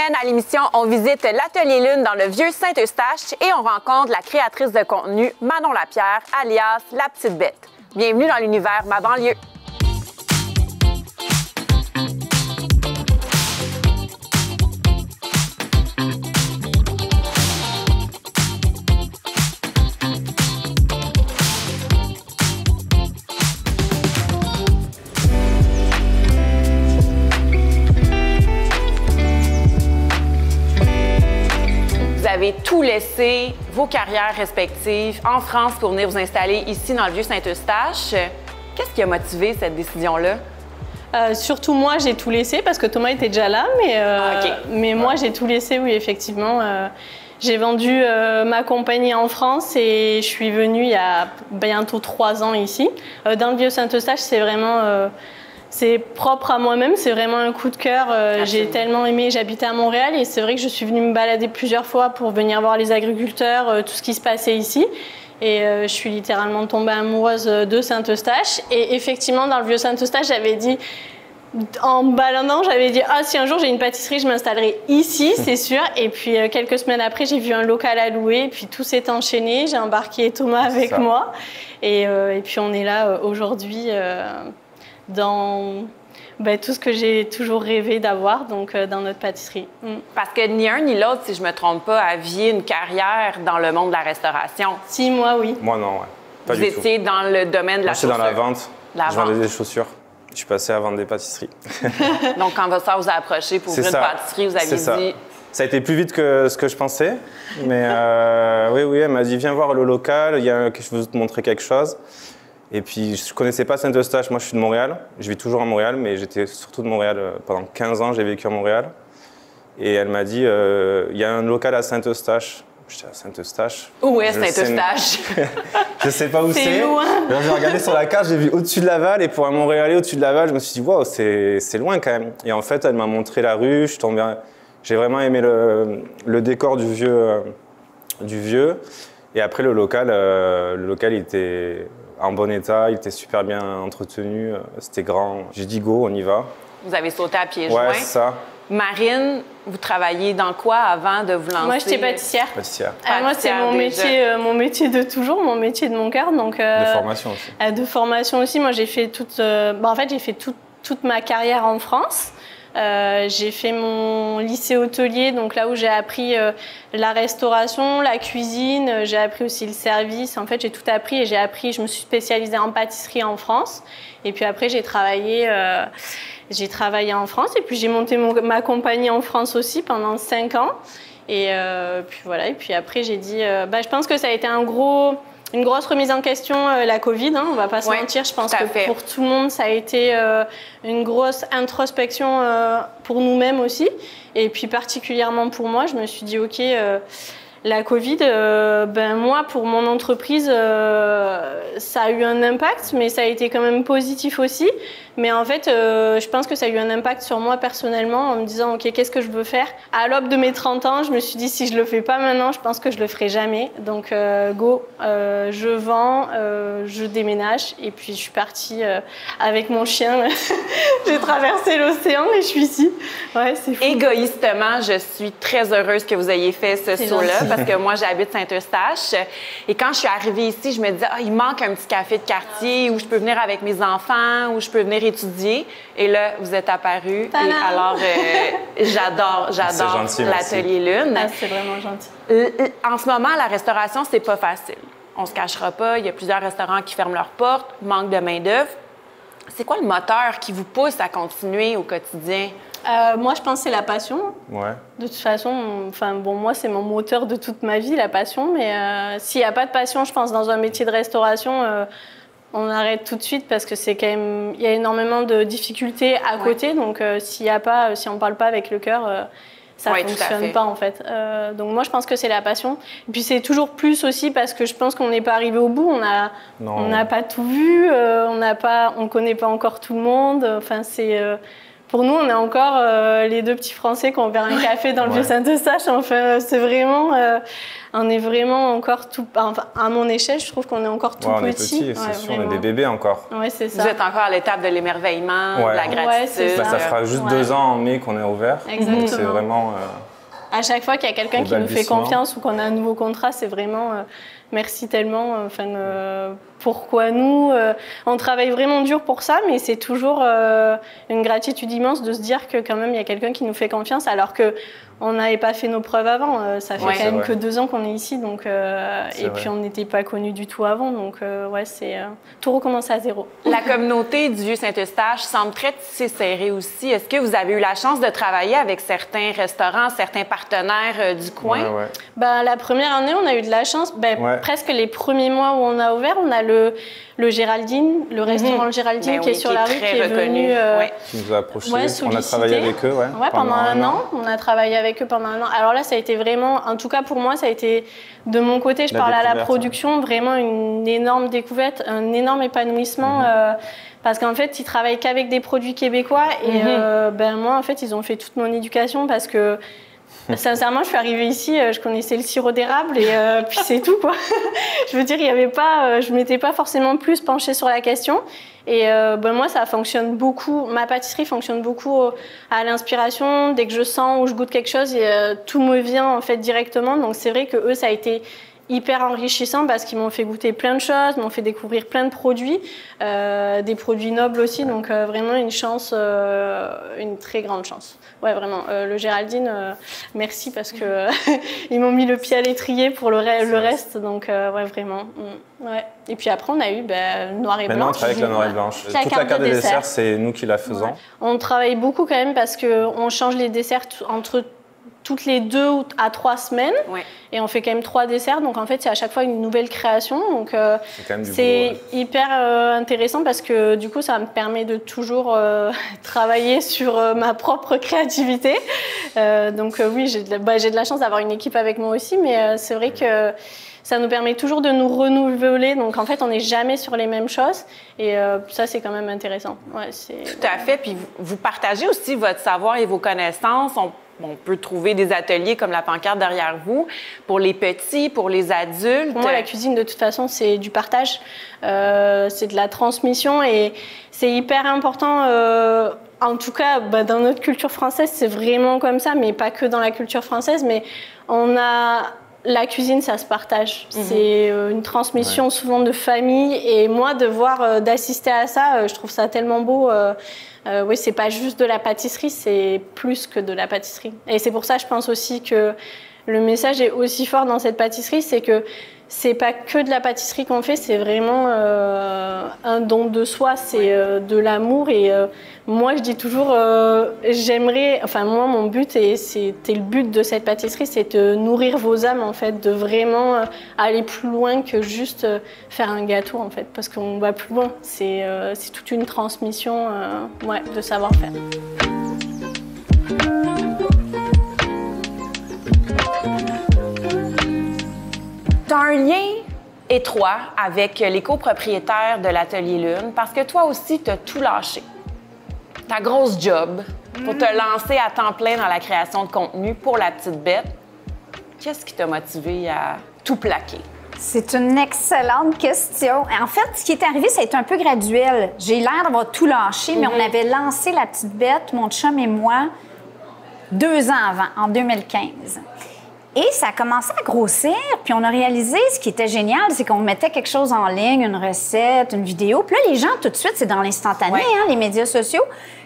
semaine, à l'émission, on visite l'Atelier Lune dans le vieux Saint-Eustache et on rencontre la créatrice de contenu Manon Lapierre, alias La Petite Bête. Bienvenue dans l'univers Ma Banlieue. Vous avez tout laissé, vos carrières respectives, en France pour venir vous installer ici dans le vieux Saint-Eustache. Qu'est-ce qui a motivé cette décision-là? Surtout moi, j'ai tout laissé parce que Thomas était déjà là, mais moi, j'ai tout laissé, oui, effectivement. J'ai vendu ma compagnie en France et je suis venue il y a bientôt 3 ans ici. Dans le vieux Saint-Eustache, c'est vraiment... c'est propre à moi-même, c'est vraiment un coup de cœur. J'ai tellement aimé, j'habitais à Montréal et c'est vrai que je suis venue me balader plusieurs fois pour venir voir les agriculteurs, tout ce qui se passait ici. Et je suis littéralement tombée amoureuse de Saint-Eustache. Et effectivement, dans le vieux Saint-Eustache, j'avais dit, en me baladant, j'avais dit « Ah, si un jour j'ai une pâtisserie, je m'installerai ici, c'est sûr. » Et puis quelques semaines après, j'ai vu un local à louer. Et puis tout s'est enchaîné, j'ai embarqué Thomas avec moi. Et puis on est là aujourd'hui dans tout ce que j'ai toujours rêvé d'avoir, donc dans notre pâtisserie. Parce que ni un ni l'autre, si je ne me trompe pas, aviez une carrière dans le monde de la restauration. Si, moi, oui. Moi, non, ouais. Pas Vous du tout. étiez dans le domaine de la chaussure. Moi, j'étais dans la vente. Je vendais des chaussures. Je suis passé à vendre des pâtisseries. Donc, quand votre soeur vous a approché pour ouvrir une pâtisserie, vous avez dit... Ça a été plus vite que ce que je pensais. Mais oui, elle m'a dit, viens voir le local, je veux te montrer quelque chose. Et puis, je ne connaissais pas Saint-Eustache. Moi, je suis de Montréal. Je vis toujours à Montréal, mais j'étais surtout de Montréal. Pendant 15 ans, j'ai vécu à Montréal. Et elle m'a dit, il y a un local à Saint-Eustache. J'étais à Saint-Eustache. Où est Saint-Eustache? Je ne sais pas où c'est. C'est loin. J'ai regardé sur la carte, j'ai vu au-dessus de Laval. Et pour un Montréalais au-dessus de Laval, je me suis dit, waouh, c'est loin quand même. Et en fait, elle m'a montré la rue. J'ai vraiment aimé le décor du vieux. Et après, le local, il était en bon état, il était super bien entretenu, c'était grand. J'ai dit go, on y va. Vous avez sauté à pieds joints. Ouais, c'est ça. Marine, vous travailliez dans quoi avant de vous lancer? Moi, j'étais pâtissière. Pâtissière. Moi, c'est mon métier de toujours, mon métier de mon cœur. Donc, de formation aussi. De formation aussi. Moi, j'ai fait toute ma carrière en France. J'ai fait mon lycée hôtelier, donc là où j'ai appris la restauration, la cuisine, j'ai appris aussi le service. En fait, j'ai tout appris et je me suis spécialisée en pâtisserie en France. Et puis après, j'ai travaillé en France et puis j'ai monté ma compagnie en France aussi pendant 5 ans. Et puis voilà. Et puis après, j'ai dit, je pense que ça a été une grosse remise en question, la Covid, on va pas se mentir. Je pense que pour tout le monde, ça a été une grosse introspection pour nous-mêmes aussi. Et puis particulièrement pour moi, je me suis dit, OK, la Covid, moi, pour mon entreprise, ça a eu un impact, mais ça a été quand même positif aussi. Mais en fait, je pense que ça a eu un impact sur moi personnellement en me disant, OK, qu'est-ce que je veux faire? À l'aube de mes 30 ans, je me suis dit, si je le fais pas maintenant, je pense que je le ferai jamais. Donc, go, je vends, je déménage. Et puis, je suis partie avec mon chien. J'ai traversé l'océan et je suis ici. Ouais, c'est fou. Égoïstement, je suis très heureuse que vous ayez fait ce saut-là parce que moi, j'habite Saint-Eustache. Et quand je suis arrivée ici, je me disais, il manque un petit café de quartier où je peux venir avec mes enfants, où je peux venir étudier. Et là, vous êtes apparu. Et alors, j'adore l'Atelier Lune. Ah, c'est vraiment gentil. En ce moment, la restauration, c'est pas facile. On se cachera pas. Il y a plusieurs restaurants qui ferment leurs portes, manque de main-d'œuvre. C'est quoi le moteur qui vous pousse à continuer au quotidien? Moi, je pense que c'est la passion. Ouais. De toute façon, moi, c'est mon moteur de toute ma vie, la passion. Mais s'il n'y a pas de passion, je pense, dans un métier de restauration, on arrête tout de suite parce que c'est quand même, il y a énormément de difficultés à côté. Donc, si on parle pas avec le cœur, ça fonctionne pas en fait. Donc moi, je pense que c'est la passion. Et puis c'est toujours plus aussi parce que je pense qu'on n'est pas arrivé au bout. On n'a pas tout vu. On connaît pas encore tout le monde. Enfin, pour nous, on est encore les deux petits Français qui ont ouvert un café dans le Vieux-Saint-Eustache. Enfin, c'est vraiment, on est vraiment encore tout. Enfin, à mon échelle, je trouve qu'on est encore tout on est petit. petit, c'est sûr, on est des bébés encore. Ouais, c'est ça. Vous êtes encore à l'étape de l'émerveillement, de la gratitude. c'est ça. Ça fera juste 2 ans en mai qu'on est ouvert. Exactement. Donc c'est vraiment. À chaque fois qu'il y a quelqu'un qui nous fait confiance ou qu'on a un nouveau contrat, c'est vraiment merci tellement. Pourquoi nous on travaille vraiment dur pour ça, mais c'est toujours une gratitude immense de se dire que quand même il y a quelqu'un qui nous fait confiance alors que on n'avait pas fait nos preuves avant. Ça fait quand même que 2 ans qu'on est ici, donc puis on n'était pas connus du tout avant, donc c'est tout recommencer à zéro. La communauté du Vieux-Saint-Eustache semble très tissée serrée aussi. Est-ce que vous avez eu la chance de travailler avec certains restaurants, certains partenaires du coin? Ben, la première année, on a eu de la chance. Presque les premiers mois où on a ouvert, on a le Géraldine, le restaurant Le Géraldine qui est sur la rue, qui est venu qui nous a approchés. On a travaillé avec eux pendant un an. On a travaillé avec eux pendant un an. Alors là, ça a été vraiment, en tout cas pour moi, ça a été de mon côté, je parle à la production, vraiment une énorme découverte, un énorme épanouissement. Parce qu'en fait, ils travaillent qu'avec des produits québécois. Et moi, en fait, ils ont fait toute mon éducation parce que sincèrement, je suis arrivée ici, je connaissais le sirop d'érable et puis c'est tout, quoi. Je veux dire, il y avait pas, je m'étais pas forcément plus penchée sur la question. Et moi, ça fonctionne beaucoup. Ma pâtisserie fonctionne beaucoup à l'inspiration. Dès que je sens ou je goûte quelque chose, tout me vient en fait directement. Donc c'est vrai que eux, ça a été hyper enrichissant parce qu'ils m'ont fait goûter plein de choses, m'ont fait découvrir plein de produits, des produits nobles aussi, donc vraiment une chance, une très grande chance. Ouais, vraiment. Le Géraldine, merci parce que ils m'ont mis le pied à l'étrier pour le reste, donc ouais, vraiment. Ouais. Et puis après, on a eu noir et blanche. Maintenant, on travaille avec la noir et blanche. Toute la carte des desserts, c'est nous qui la faisons. On travaille beaucoup quand même parce qu'on change les desserts entre toutes les 2 à 3 semaines. Et on fait quand même 3 desserts. Donc, en fait, c'est à chaque fois une nouvelle création. Donc, c'est hyper intéressant parce que, du coup, ça me permet de toujours travailler sur ma propre créativité. Donc, oui, j'ai de la chance d'avoir une équipe avec moi aussi. Mais c'est vrai que ça nous permet toujours de nous renouveler. Donc, en fait, on n'est jamais sur les mêmes choses. Et ça, c'est quand même intéressant. Tout à fait. Puis, vous partagez aussi votre savoir et vos connaissances. On peut trouver des ateliers comme la pancarte derrière vous pour les petits, pour les adultes. Pour moi, la cuisine, de toute façon, c'est du partage. C'est de la transmission et c'est hyper important. En tout cas, dans notre culture française, c'est vraiment comme ça, mais pas que dans la culture française. Mais la cuisine, ça se partage. C'est une transmission souvent de famille. Et moi, d'assister à ça, je trouve ça tellement beau. Oui, c'est pas juste de la pâtisserie, c'est plus que de la pâtisserie. Et c'est pour ça, je pense aussi que le message est aussi fort dans cette pâtisserie, c'est que c'est pas que de la pâtisserie qu'on fait, c'est vraiment un don de soi, c'est de l'amour. Et moi, je dis toujours, moi, mon but, et c'était le but de cette pâtisserie, c'est de nourrir vos âmes, en fait, de vraiment aller plus loin que juste faire un gâteau, en fait, parce qu'on va plus loin. C'est toute une transmission de savoir-faire. Tu as un lien étroit avec les copropriétaires de l'Atelier Lune parce que toi aussi, tu as tout lâché. Ta grosse job pour te lancer à temps plein dans la création de contenu pour La Petite Bête. Qu'est-ce qui t'a motivé à tout plaquer? C'est une excellente question. En fait, ce qui est arrivé, ça a été un peu graduel. J'ai l'air d'avoir tout lâché, mais on avait lancé La Petite Bête, mon chum et moi, 2 ans avant, en 2015. Et ça a commencé à grossir, puis on a réalisé, ce qui était génial, c'est qu'on mettait quelque chose en ligne, une recette, une vidéo. Puis là, les gens, tout de suite, c'est dans l'instantané, les médias sociaux.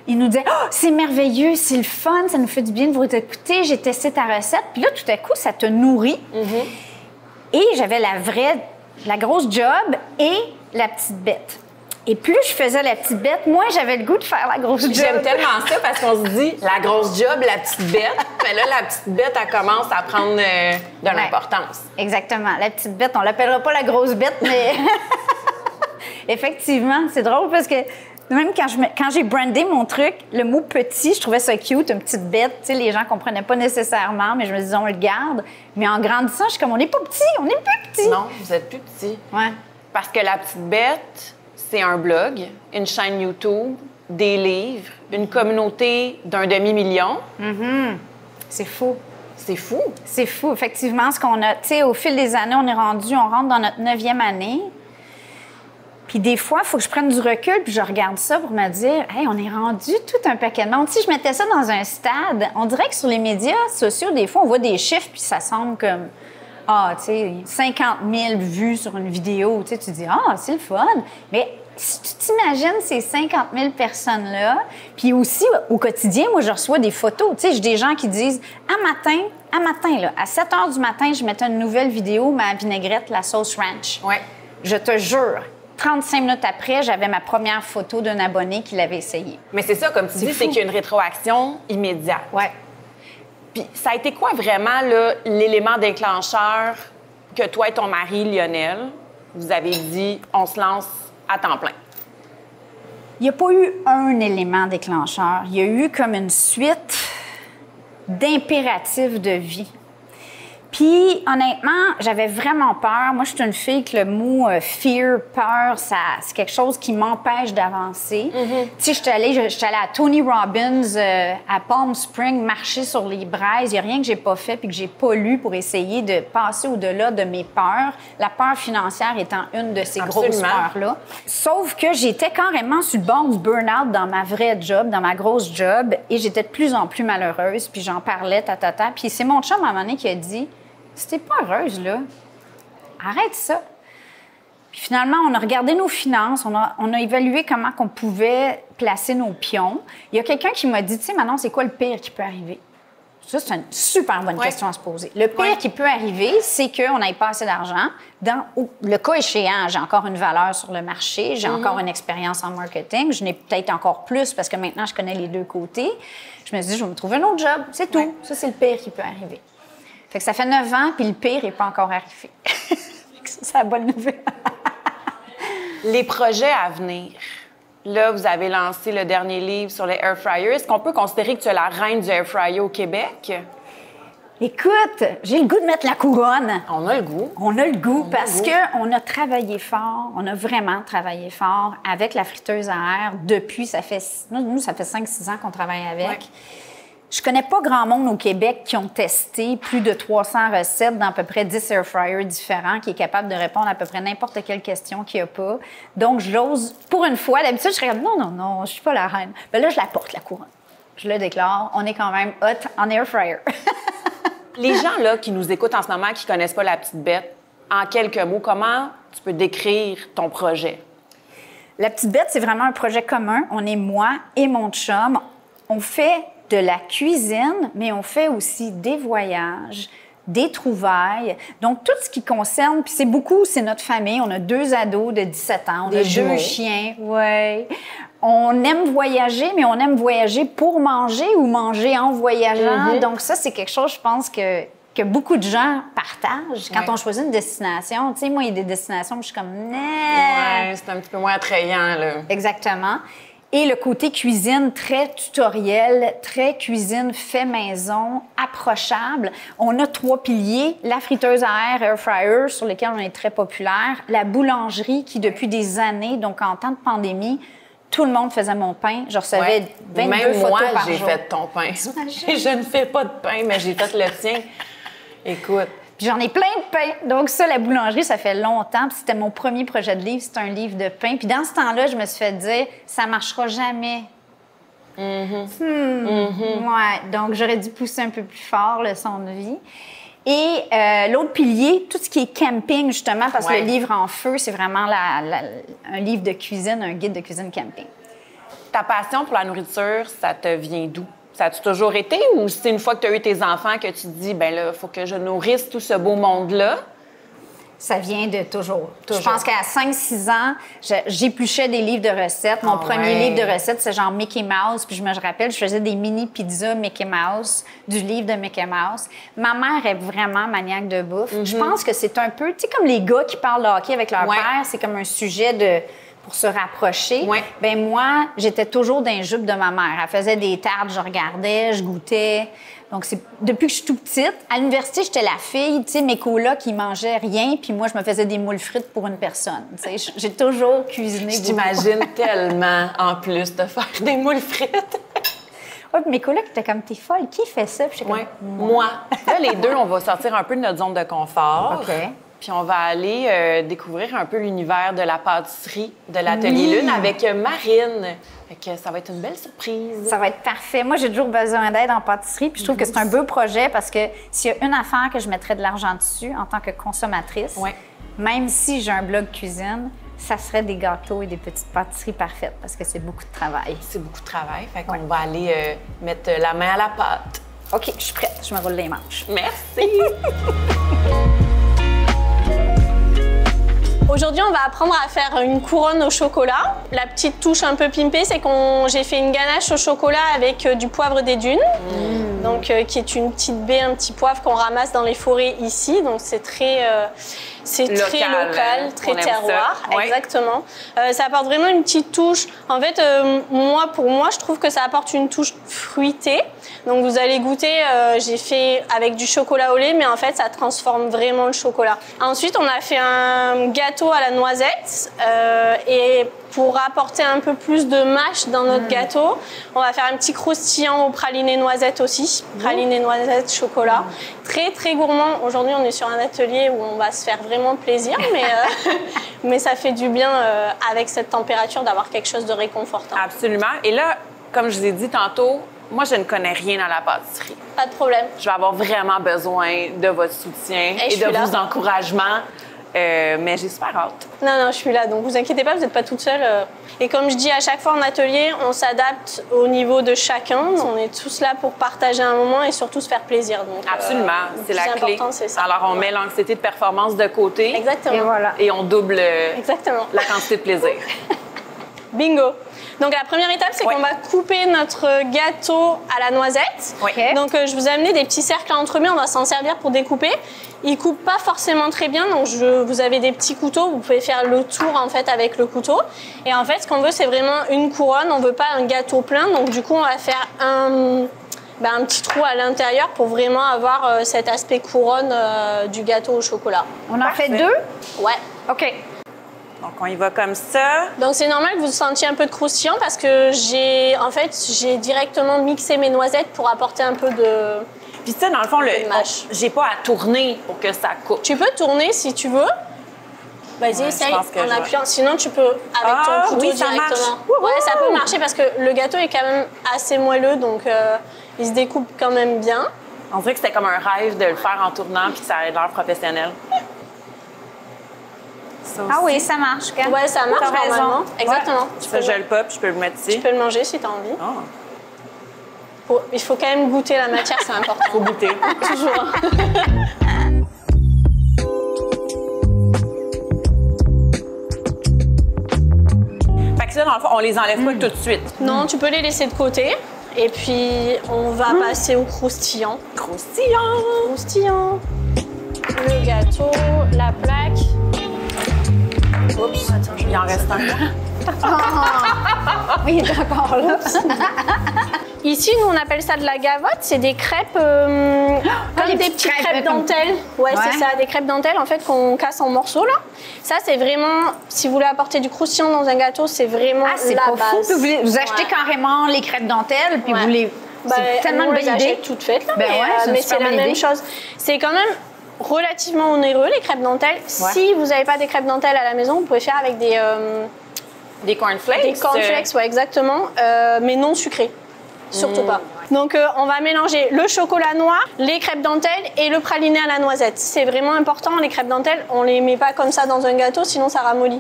Ils nous disaient « Oh, c'est merveilleux, c'est le fun, ça nous fait du bien de vous écouter, j'ai testé ta recette. » Puis là, tout à coup, ça te nourrit. Et j'avais la grosse job et La Petite Bête. Et plus je faisais La Petite Bête, moins j'avais le goût de faire la grosse job. J'aime tellement ça parce qu'on se dit la grosse job, la petite bête. Mais là, la petite bête, elle commence à prendre de l'importance. Exactement. La petite bête, on l'appellera pas la grosse bête, mais effectivement, c'est drôle parce que même quand j'ai brandé mon truc, le mot petit, je trouvais ça cute, une petite bête. Tu sais, les gens comprenaient pas nécessairement, mais je me disais, on le garde. Mais en grandissant, je suis comme, on n'est pas petit, on est plus petit. Non, vous êtes plus petit. Ouais. Parce que La Petite Bête, c'est un blog, une chaîne YouTube, des livres, une communauté d'1 demi-million. C'est fou. C'est fou. C'est fou, effectivement. Ce qu'on a, tu sais, au fil des années, on rentre dans notre 9e année. Puis des fois, il faut que je prenne du recul puis je regarde ça pour me dire, hey, on est rendu tout un paquet de monde. Si je mettais ça dans un stade, on dirait que sur les médias sociaux, des fois, on voit des chiffres puis ça semble comme, tu sais, 50 000 vues sur une vidéo. Tu sais, tu dis, c'est le fun. Mais si tu t'imagines ces 50 000 personnes-là, puis aussi, au quotidien, moi, je reçois des photos. Tu sais, j'ai des gens qui disent, à matin, là, à 7 h du matin, je mettais une nouvelle vidéo, ma vinaigrette, la sauce ranch. Ouais. Je te jure. 35 minutes après, j'avais ma première photo d'un abonné qui l'avait essayé. Mais c'est ça, comme tu dis, c'est qu'il y a une rétroaction immédiate. Ouais. Puis ça a été quoi vraiment là, l'élément déclencheur que toi et ton mari, Lionel, vous avez dit, on se lance à temps plein? Il n'y a pas eu un élément déclencheur. Il y a eu comme une suite d'impératifs de vie. Puis, honnêtement, j'avais vraiment peur. Moi, je suis une fille que le mot fear, peur, c'est quelque chose qui m'empêche d'avancer. Tu sais, j'étais allée à Tony Robbins à Palm Springs marcher sur les braises. Il n'y a rien que j'ai pas fait puis que j'ai pas lu pour essayer de passer au-delà de mes peurs. La peur financière étant une de ces grosses peurs-là. Sauf que j'étais carrément sur le bord du burn-out dans ma vraie job, dans ma grosse job, et j'étais de plus en plus malheureuse. Puis j'en parlais, Puis c'est mon chum à un moment donné qui a dit, si t'es pas heureuse, là, arrête ça. Puis finalement, on a regardé nos finances, on a évalué comment on pouvait placer nos pions. Il y a quelqu'un qui m'a dit, tu sais, Manon, c'est quoi le pire qui peut arriver? Ça, c'est une super bonne question à se poser. Le pire qui peut arriver, c'est qu'on n'ait pas assez d'argent. Dans le cas échéant, j'ai encore une valeur sur le marché, j'ai encore une expérience en marketing, je n'ai peut-être encore plus parce que maintenant, je connais les deux côtés. Je me suis dit, je vais me trouver un autre job, c'est tout. Ouais. Ça, c'est le pire qui peut arriver. Fait que ça fait 9 ans, puis le pire n'est pas encore arrivé. C'est la bonne nouvelle. Les projets à venir. Là, vous avez lancé le dernier livre sur les air fryers. Est-ce qu'on peut considérer que tu es la reine du air fryer au Québec? Écoute, j'ai le goût de mettre la couronne. On a le goût. On a le goût parce qu'on a travaillé fort, on a vraiment travaillé fort avec la friteuse à air depuis, ça fait 5-6 ans qu'on travaille avec. Ouais. Je connais pas grand monde au Québec qui ont testé plus de 300 recettes dans à peu près 10 air fryers différents, qui est capable de répondre à peu près n'importe quelle question qu'il n'y a pas. Donc, j'ose, pour une fois, d'habitude, je serais comme non, je suis pas la reine. Mais là, je la porte, la couronne. Je le déclare, on est quand même hot en air fryer. Les gens là qui nous écoutent en ce moment, qui connaissent pas La Petite Bête, en quelques mots, comment tu peux décrire ton projet? La Petite Bête, c'est vraiment un projet commun. On est moi et mon chum. On fait de la cuisine, mais on fait aussi des voyages, des trouvailles. Donc, tout ce qui concerne, puis c'est notre famille. On a 2 ados de 17 ans, on a 2 chiens. Ouais. On aime voyager, mais on aime voyager pour manger ou manger en voyageant. Donc, ça, c'est quelque chose, je pense, que beaucoup de gens partagent quand on choisit une destination. Tu sais, moi, il y a des destinations où je suis comme... Ouais, c'est un petit peu moins attrayant, là. Exactement. Et le côté cuisine très tutoriel, très cuisine fait maison, approchable. On a 3 piliers, la friteuse à air fryer, sur lesquels on est très populaire, la boulangerie qui, depuis des années, donc en temps de pandémie, tout le monde faisait mon pain. Je recevais 22 photos par jour. Même moi, j'ai fait ton pain. Je ne fais pas de pain, mais j'ai fait le tien. Écoute. Puis j'en ai plein de pain. Donc ça, la boulangerie, ça fait longtemps. Puis c'était mon premier projet de livre, c'était un livre de pain. Puis dans ce temps-là, je me suis fait dire, ça marchera jamais. Ouais, donc j'aurais dû pousser un peu plus fort le son de vie. Et l'autre pilier, tout ce qui est camping, justement, parce que le livre en feu, c'est vraiment un livre de cuisine, un guide de cuisine camping. Ta passion pour la nourriture, ça te vient d'où? Ça a-tu toujours été ou c'est une fois que tu as eu tes enfants que tu te dis, ben là, il faut que je nourrisse tout ce beau monde-là? Ça vient de toujours. Je pense qu'à 5-6 ans, j'épluchais des livres de recettes. Mon premier livre de recettes, c'est genre Mickey Mouse. Puis je me rappelle, je faisais des mini-pizzas Mickey Mouse, du livre de Mickey Mouse. Ma mère est vraiment maniaque de bouffe. Je pense que c'est un peu, tu sais, comme les gars qui parlent de hockey avec leur père, c'est comme un sujet pour se rapprocher. Ben moi, j'étais toujours dans les jupes de ma mère. Elle faisait des tartes, je regardais, je goûtais. Donc, c'est depuis que je suis toute petite. À l'université, j'étais la fille, tu sais, mes colocs qui mangeaient rien, puis moi, je me faisais des moules frites pour une personne. Tu sais, j'ai toujours cuisiné. Je t'imagine tellement, en plus, de faire des moules frites. Ouais, puis mes colocs étaient comme, t'es folle, qui fait ça? Puis j'étais Ouais. comme, Moi. Là, les deux, on va sortir un peu de notre zone de confort. OK. Puis on va aller découvrir un peu l'univers de la pâtisserie de l'Atelier Lune avec Marine. Fait que ça va être une belle surprise. Ça va être parfait. Moi, j'ai toujours besoin d'aide en pâtisserie, puis je trouve que c'est un beau projet parce que s'il y a une affaire que je mettrais de l'argent dessus en tant que consommatrice, Ouais. même si j'ai un blog cuisine, ça serait des gâteaux et des petites pâtisseries parfaites parce que c'est beaucoup de travail. C'est beaucoup de travail. Fait qu'on va aller mettre la main à la pâte. OK, je suis prête. Je me roule les manches. Merci! Aujourd'hui, on va apprendre à faire une couronne au chocolat. La petite touche un peu pimpée, c'est que j'ai fait une ganache au chocolat avec du poivre des dunes, donc qui est une petite baie, un petit poivre qu'on ramasse dans les forêts ici. Donc c'est très local, très on aime terroir, ça. Ouais. Exactement. Ça apporte vraiment une petite touche. En fait, pour moi, je trouve que ça apporte une touche fruitée. Donc vous allez goûter, j'ai fait avec du chocolat au lait, mais en fait ça transforme vraiment le chocolat. Ensuite on a fait un gâteau à la noisette et pour apporter un peu plus de mâche dans notre gâteau, on va faire un petit croustillant au praliné noisette aussi. Praliné noisette chocolat. Très très gourmand. Aujourd'hui on est sur un atelier où on va se faire vraiment plaisir, mais ça fait du bien avec cette température d'avoir quelque chose de réconfortant. Absolument. Et là, comme je vous ai dit tantôt, moi, je ne connais rien dans la pâtisserie. Pas de problème. Je vais avoir vraiment besoin de votre soutien et de vos encouragements. Mais j'ai super hâte. Non, je suis là, donc vous inquiétez pas, vous n'êtes pas toute seule. Et comme je dis à chaque fois en atelier, on s'adapte au niveau de chacun. On est tous là pour partager un moment et surtout se faire plaisir. Donc, Absolument, c'est la clé. C'est ça. Alors, on met l'anxiété de performance de côté. Exactement. Et voilà. Et on double Exactement. la quantité de plaisir. Bingo. Donc la première étape, c'est Ouais. qu'on va couper notre gâteau à la noisette. Ouais. Donc je vous ai amené des petits cercles à entremets, on va s'en servir pour découper. Ils coupent pas forcément très bien, donc vous avez des petits couteaux, vous pouvez faire le tour en fait avec le couteau. Et en fait, ce qu'on veut, c'est vraiment une couronne, on veut pas un gâteau plein, donc du coup, on va faire un petit trou à l'intérieur pour vraiment avoir cet aspect couronne du gâteau au chocolat. On en fait deux? Ouais. OK. Donc, on y va comme ça. Donc c'est normal que vous sentiez un peu de croustillant parce que j'ai directement mixé mes noisettes pour apporter un peu de... Puis ça, dans le fond, mâche. j'ai pas à tourner pour que ça coupe. Tu peux tourner si tu veux. Vas-y, Ouais, essaye je pense que en je appuyant. Sinon, tu peux avec ton couteau oui, ça directement. marche. Ouais, ça peut marcher parce que le gâteau est quand même assez moelleux, donc il se découpe quand même bien. On dirait que c'était comme un rêve de le faire en tournant puis que ça ait l'air professionnel. Ça Ah aussi. oui, ça marche. Quand? Ouais, ça marche T'as raison. normalement. Exactement. Tu Ça, peux, je le pop, je peux le mettre ici. tu peux le manger si tu as envie. Oh. Il faut quand même goûter la matière, c'est important. Faut goûter. Toujours. Fait que ça, dans le fond, on les enlève pas tout de suite. Non, tu peux les laisser de côté. Et puis, on va passer au croustillant. Croustillant! Croustillant. Le gâteau, la plaque. Oups, attends, Il en reste un. Oui, il est encore là. Ici, nous, on appelle ça de la gavotte. C'est des crêpes, comme les des petites petites crêpes, crêpes dentelles. Ouais, Ouais. c'est ça, des crêpes dentelles, en fait, qu'on casse en morceaux, là. Ça, c'est vraiment, si vous voulez apporter du croustillant dans un gâteau, c'est vraiment Ah, c'est la pas base. fou. Puis vous achetez Ouais. carrément les crêpes dentelles, puis Ouais. vous les... C'est tellement nous, une on les bonne idée. achète toutes faites, là, Ben ouais, c'est une mais super c'est la bonne même idée. chose. C'est quand même relativement onéreux, les crêpes dentelles. Si vous n'avez pas des crêpes dentelles à la maison, vous pouvez faire avec des cornflakes. Des cornflakes, ouais, exactement, mais non sucrés. Surtout pas. Donc, on va mélanger le chocolat noir, les crêpes dentelles et le praliné à la noisette. C'est vraiment important. Les crêpes dentelles, on les met pas comme ça dans un gâteau, sinon ça ramollit.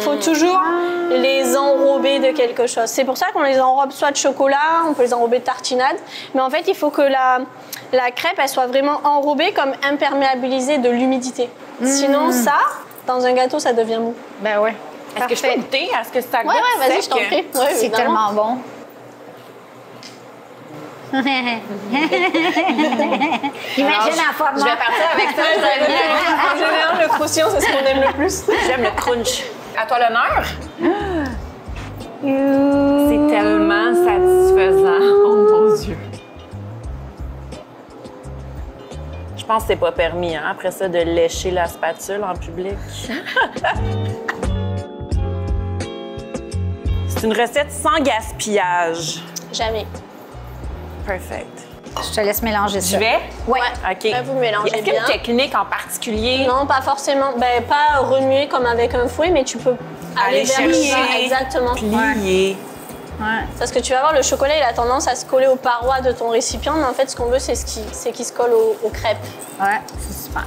Faut toujours les enrober de quelque chose. C'est pour ça qu'on les enrobe soit de chocolat, on peut les enrober de tartinade. Mais en fait, il faut que la crêpe, elle soit vraiment enrobée comme imperméabilisée de l'humidité. Sinon, ça, dans un gâteau, ça devient mou. Ben ouais. Est-ce que je peux goûter? Est-ce que ça goûte Ouais, vas-y, je sec? t'en prie. Ouais, C'est évidemment. tellement bon. Imagine la forme. Je vais partir avec ça. Je vais venir. En général, le croustillant, c'est ce qu'on aime le plus. J'aime le crunch. À toi l'honneur. C'est tellement satisfaisant. Oh mon Dieu. Je pense que c'est pas permis, hein, après ça, de lécher la spatule en public. C'est une recette sans gaspillage. Jamais. Perfect. Je te laisse mélanger ça. Je vais? Ouais. OK. Là, vous mélangez Est-ce qu'il y a une bien. technique en particulier? Non, pas forcément. Ben, pas remuer comme avec un fouet, mais tu peux aller vers chercher. ça. Exactement. Plier. Ouais. Parce que tu vas voir, le chocolat, il a tendance à se coller aux parois de ton récipient, mais en fait, ce qu'on veut, c'est qu'il se colle aux crêpes. Ouais, c'est super.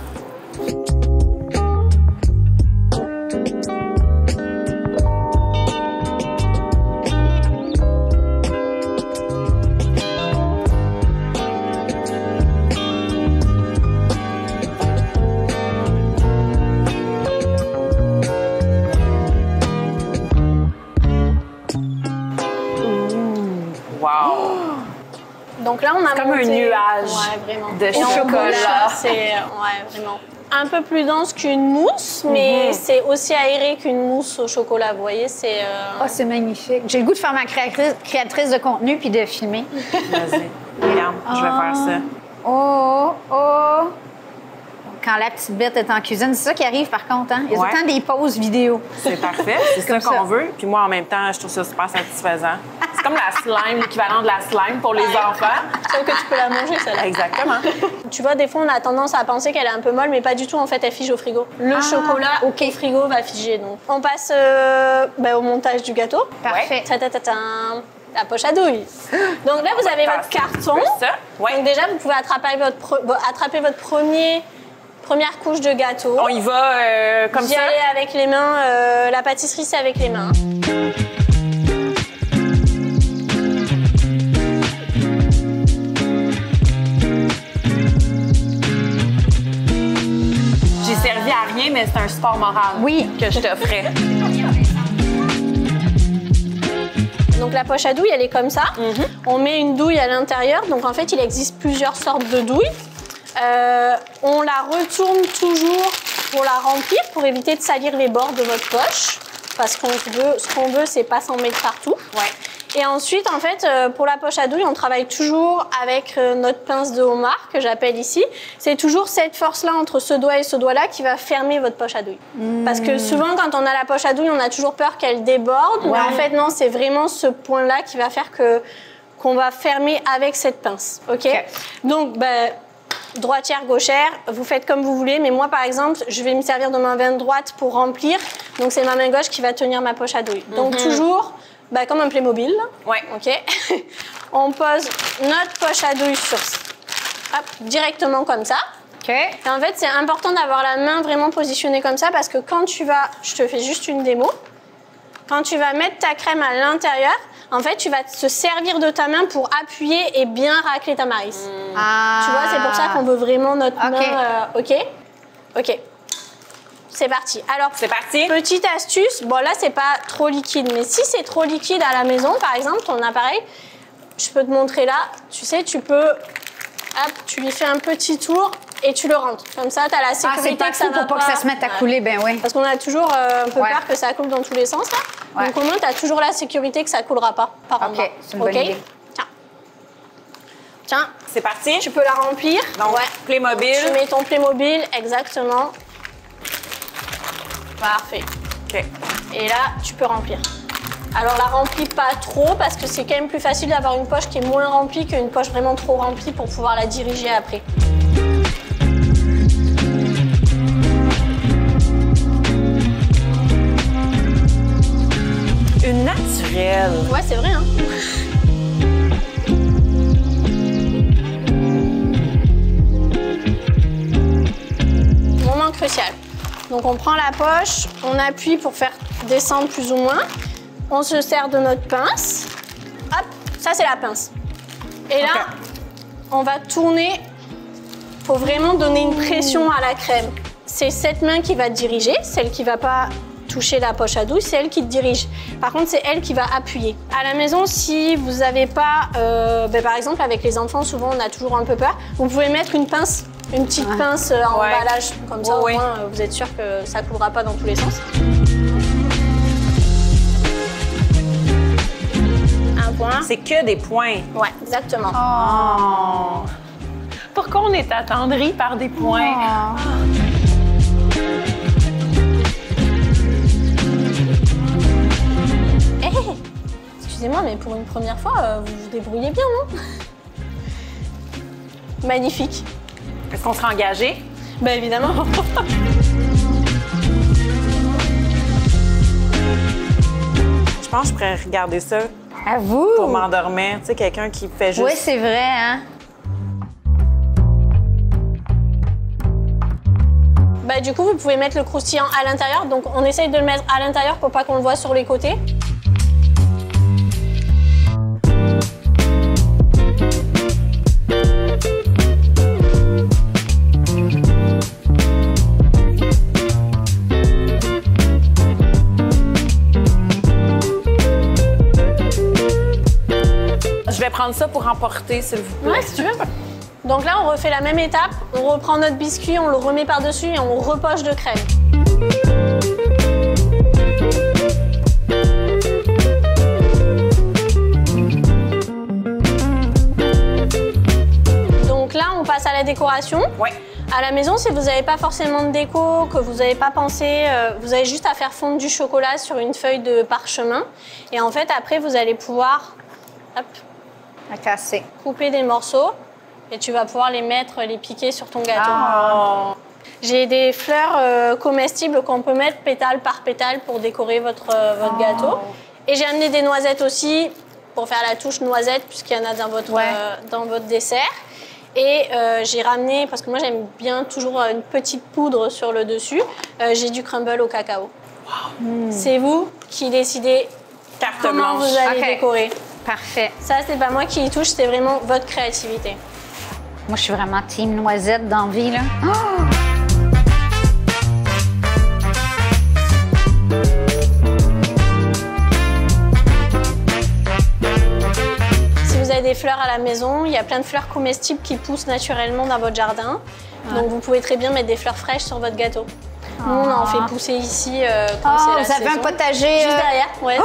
Wow! Donc là, on a comme un monté- nuage ouais, vraiment. de Au chocolat. C'est ouais, vraiment un peu plus dense qu'une mousse, mais c'est aussi aéré qu'une mousse au chocolat. Vous voyez, c'est Oh, c'est magnifique. J'ai le goût de faire ma créatrice de contenu puis de filmer. Vas-y. Regarde, je vais faire ça. Oh, oh. Quand la petite bête est en cuisine, c'est ça qui arrive par contre, hein? Il y a Ouais. tout le temps des pauses vidéo. C'est parfait, c'est ça Comme ça. qu'on veut. Puis moi, en même temps, je trouve ça super satisfaisant. C'est comme la slime, l'équivalent de la slime pour les enfants. sauf que tu peux la manger, celle-là. Exactement. Tu vois, des fois, on a tendance à penser qu'elle est un peu molle, mais pas du tout. En fait, elle fige au frigo. Le chocolat au frigo va figer. Donc, on passe au montage du gâteau. Parfait. Ta-ta-ta-ta. La poche à douille. Donc là, vous avez votre carton. Ça, ouais. Donc déjà, vous pouvez attraper votre première couche de gâteau. On y va comme Vous y ça. allez avec les mains. La pâtisserie, c'est avec les mains. J'ai servi à rien, mais c'est un support moral Oui. que je t'offrais. Donc la poche à douille, elle est comme ça. On met une douille à l'intérieur. Donc en fait, il existe plusieurs sortes de douilles. On la retourne toujours pour la remplir, pour éviter de salir les bords de votre poche. Parce ce qu'on veut, c'est pas s'en mettre partout. Ouais. Et ensuite, en fait, pour la poche à douille, on travaille toujours avec notre pince de homard, que j'appelle ici. C'est toujours cette force-là entre ce doigt et ce doigt-là qui va fermer votre poche à douille. Parce que souvent, quand on a la poche à douille, on a toujours peur qu'elle déborde. Mais en fait, non, c'est vraiment ce point-là qui va faire qu'on va fermer avec cette pince. OK? Donc, droitière, gauchère, vous faites comme vous voulez. Mais moi, par exemple, je vais me servir de ma main droite pour remplir. Donc, c'est ma main gauche qui va tenir ma poche à douille. Donc, toujours... comme un Playmobil. Ouais. OK. On pose notre poche à douille directement comme ça. OK. Et en fait, c'est important d'avoir la main vraiment positionnée comme ça parce que quand tu vas... Je te fais juste une démo. Quand tu vas mettre ta crème à l'intérieur, en fait, tu vas te servir de ta main pour appuyer et bien racler ta marisse. Tu vois, c'est pour ça qu'on veut vraiment notre main... OK. C'est parti. Alors, C'est parti. petite astuce, bon là c'est pas trop liquide, mais si c'est trop liquide à la maison, par exemple, ton appareil, je peux te montrer là, tu sais, tu peux, tu lui fais un petit tour et tu le rentres. Comme ça, tu as la sécurité c'est pas que ça fou va pour pas que ça se mette à couler, ben oui. Parce qu'on a toujours un peu Ouais. peur que ça coule dans tous les sens là. Ouais. Donc au moins, tu as toujours la sécurité que ça coulera pas par en OK, bas. c'est une bonne idée. Tiens, C'est parti. tu peux la remplir. Donc, Playmobil. Tu mets ton Playmobil, exactement. Parfait. OK. Et là, tu peux remplir. Alors, la remplis pas trop parce que c'est quand même plus facile d'avoir une poche qui est moins remplie qu'une poche vraiment trop remplie pour pouvoir la diriger après. Une naturelle. Ouais, c'est vrai, hein? Moment crucial. Donc, on prend la poche, on appuie pour faire descendre plus ou moins. On se sert de notre pince. Hop, ça, c'est la pince. Et là, on va tourner pour vraiment donner une pression à la crème. C'est cette main qui va diriger, celle qui ne va pas toucher la poche à douille, c'est elle qui te dirige. Par contre, c'est elle qui va appuyer. À la maison, si vous n'avez pas, par exemple, avec les enfants, souvent, on a toujours un peu peur, vous pouvez mettre une pince, une petite pince en emballage. Comme ça, au moins, vous êtes sûr que ça ne coulera pas dans tous les sens. Un point. C'est que des points. Ouais, exactement. Oh. Pourquoi on est attendri par des points? Oh. Hey, excusez-moi, mais pour une première fois, vous vous débrouillez bien, non? Magnifique. Est-ce qu'on sera engagé? Bah évidemment. Je pense que je pourrais regarder ça À vous! pour m'endormir. Tu sais, quelqu'un qui fait juste... Oui, c'est vrai, hein? Bah du coup, vous pouvez mettre le croustillant à l'intérieur. Donc on essaye de le mettre à l'intérieur pour pas qu'on le voit sur les côtés. Je vais prendre ça pour emporter, s'il vous plaît. Ouais, si tu veux. Donc là, on refait la même étape. On reprend notre biscuit, on le remet par-dessus et on repoche de crème. Donc là, on passe à la décoration. Oui. À la maison, si vous n'avez pas forcément de déco, que vous n'avez pas pensé, vous avez juste à faire fondre du chocolat sur une feuille de parchemin. Et en fait, après, vous allez pouvoir hop, À casser. couper des morceaux et tu vas pouvoir les mettre, les piquer sur ton gâteau. Oh. J'ai des fleurs comestibles qu'on peut mettre pétale par pétale pour décorer votre gâteau. Et j'ai amené des noisettes aussi pour faire la touche noisette puisqu'il y en a dans votre dessert. Et j'ai ramené, parce que moi j'aime bien toujours une petite poudre sur le dessus, j'ai du crumble au cacao. Wow. C'est vous qui décidez Carte comment blanche. vous allez Ok. décorer. Parfait. Ça, c'est pas moi qui y touche, c'est vraiment votre créativité. Moi, je suis vraiment team noisette dans la vie, là. Oh! Si vous avez des fleurs à la maison, il y a plein de fleurs comestibles qui poussent naturellement dans votre jardin. Donc vous pouvez très bien mettre des fleurs fraîches sur votre gâteau. Nous, on en fait pousser ici quand c'est la Vous avez saison. un potager. Juste derrière, ouais.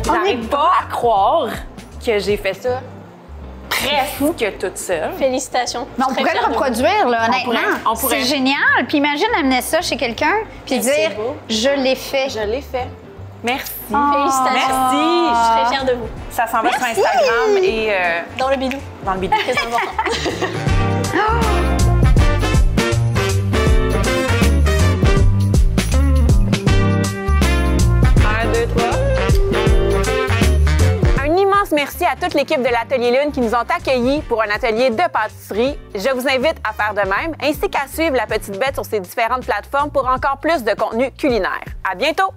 J'arrive pas à croire que j'ai fait ça presque toute seule. Félicitations. Mais on Je suis pourrait très le fière de vous. reproduire, là, honnêtement. on pourrait. C'est génial. Puis imagine amener ça chez quelqu'un puis Et dire c'est beau. je l'ai fait. Je l'ai fait. Merci. Félicitations. Merci. Je suis très fière de vous. Ça s'en va sur Instagram et Dans le bidou, dans le bidon. très important. 1, 2, 3. Un immense merci à toute l'équipe de l'Atelier Lune qui nous ont accueillis pour un atelier de pâtisserie. Je vous invite à faire de même, ainsi qu'à suivre La Petite Bête sur ses différentes plateformes pour encore plus de contenu culinaire. À bientôt!